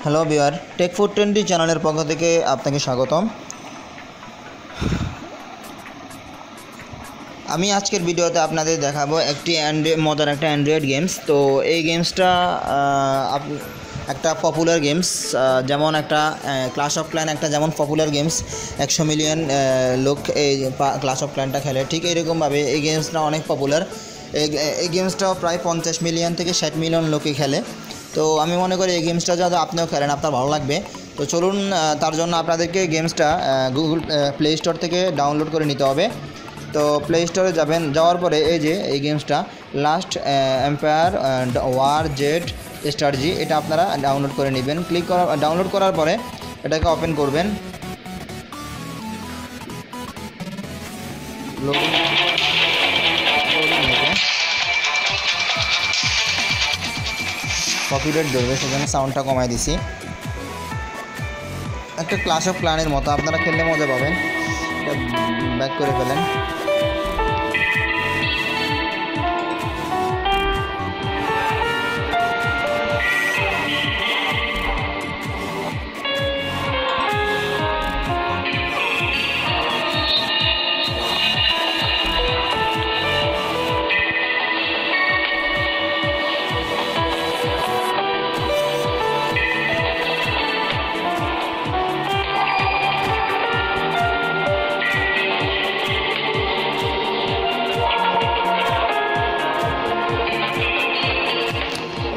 Hello viewer, take 420 চ্যানেলের পক্ষ থেকে আপনাকে স্বাগতম। আমি আজকের ভিডিওতে আপনাদের দেখাবো একটি মজার একটা অ্যান্ড্রয়েড গেমস। তো এই গেমসটা একটা পপুলার গেমস, যেমন একটা ক্লাশ অফ ক্ল্যান একটা যেমন পপুলার গেমস, 100 মিলিয়ন লোক এই ক্লাশ অফ ক্ল্যানটা খেলে, ঠিক এরকমভাবে এই গেমসটা অনেক পপুলার। এই গেমসটাও প্রায় 50 মিলিয়ন থেকে 60 মিলিয়ন লোকে খেলে। তো আমি মনে করি এই গেমসটা যদি আপনিও খেলেন আপনার ভালো লাগবে। তো চলুন, তার জন্য আপনাদেরকে গেমসটা গুগল প্লে স্টোর থেকে ডাউনলোড করে নিতে হবে। তো প্লে স্টোরে যাবেন, যাওয়ার পরে এই যে এই গেমসটা last empire war Z strategy, এটা আপনারা ডাউনলোড করে নেবেন। ডাউনলোড করার পরে এটাকে ওপেন করবেন। কপিরাইট ধরবে, সেখানে সাউন্ডটা কমাই দিছি। একটা ক্লাশ অফ ক্ল্যানের মতো, আপনারা খেললে মজা পাবেন। ব্যাক করে ফেলেন।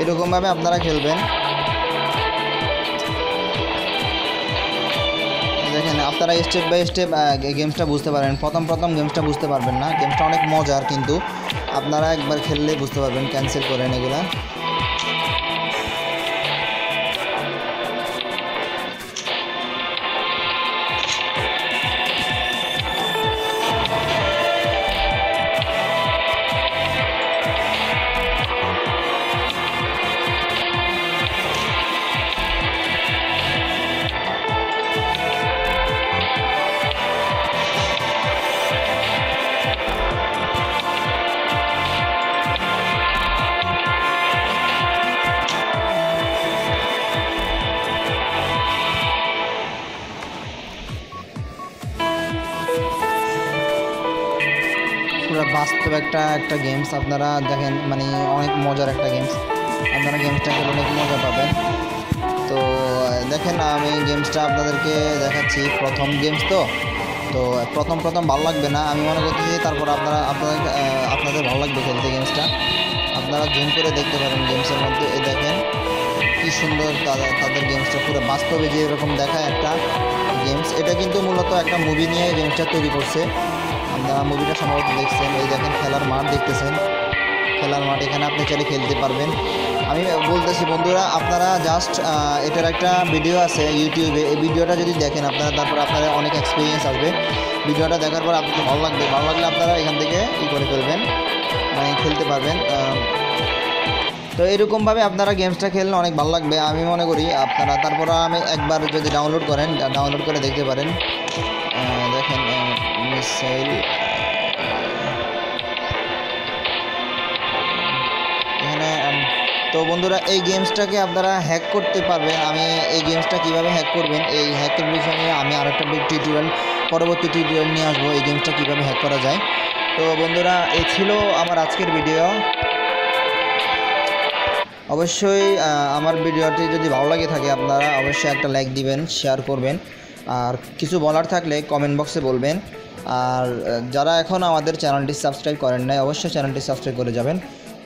এরকমভাবে আপনারা খেলবেন। দেখেন, আপনারা স্টেপ বাই স্টেপ গেমসটা বুঝতে পারেন। প্রথম গেমসটা বুঝতে পারবেন না, গেমসটা অনেক মজার, কিন্তু আপনারা একবার খেললে বুঝতে পারবেন। ক্যান্সেল করেন এগুলা। পুরো বাস্তব একটা গেমস, আপনারা দেখেন, মানে অনেক মজার একটা গেমস। আপনারা গেমসটা খেলে অনেক মজা পাবেন। তো দেখেন, আমি গেমসটা আপনাদেরকে দেখাচ্ছি। প্রথম গেমস তো প্রথম ভালো লাগবে না, আমি মনে করতেছি। তারপর আপনাদের ভালো লাগবে খেলতে গেমসটা। আপনারা জুম করে দেখতে পারেন গেমসের মধ্যে। এই দেখেন কি সুন্দর তাদের গেমসটা, পুরো বাস্তবে যে এরকম দেখায় একটা গেমস। এটা কিন্তু মূলত একটা মুভি নিয়ে গেমসটা তৈরি করছে। আপনারা মুভিটা সম্ভবত দেখছেন। এই দেখেন খেলার মাঠ দেখতেছেন, খেলার মাঠ, এখানে আপনি চাইলে খেলতে পারবেন। আমি বলতেছি বন্ধুরা, আপনারা জাস্ট এটার একটা ভিডিও আছে ইউটিউবে, এই ভিডিওটা যদি দেখেন আপনারা, তারপর আপনারা অনেক এক্সপিরিয়েন্স আসবে। ভিডিওটা দেখার পর আপনাদের ভালো লাগলে আপনারা এখান থেকে করে ফেলবেন, মানে খেলতে পারবেন। তো এরকমভাবে আপনারা গেমসটা খেললে অনেক ভালো লাগবে আমি মনে করি। আপনারা তারপর আমি একবার যদি ডাউনলোড করে দেখতে পারেন। দেখেন মিসাইল, এখানে। তো বন্ধুরা, এই গেমসটাকে আপনারা হ্যাক করতে পারবেন। আমি এই গেমসটা কীভাবে হ্যাক করবেন, এই হ্যাকের বিষয়ে আমি আরেকটা পরবর্তী টিউটোরিয়াল নিয়ে আসবো, এই গেমসটা কীভাবে হ্যাক করা যায়। তো বন্ধুরা, এই ছিল আমার আজকের ভিডিও। অবশ্যই আমার ভিডিওটি যদি ভালো লাগে থাকে, আপনারা অবশ্যই একটা লাইক দিবেন, শেয়ার করবেন, আর কিছু বলার থাকলে কমেন্ট বক্সে বলবেন। আর যারা এখন আমাদের চ্যানেলটি সাবস্ক্রাইব করেন নাই, অবশ্যই চ্যানেলটি সাবস্ক্রাইব করে যাবেন।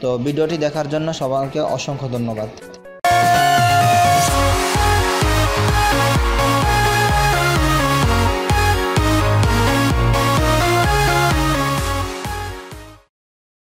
তো ভিডিওটি দেখার জন্য সবাইকে অসংখ্য ধন্যবাদ।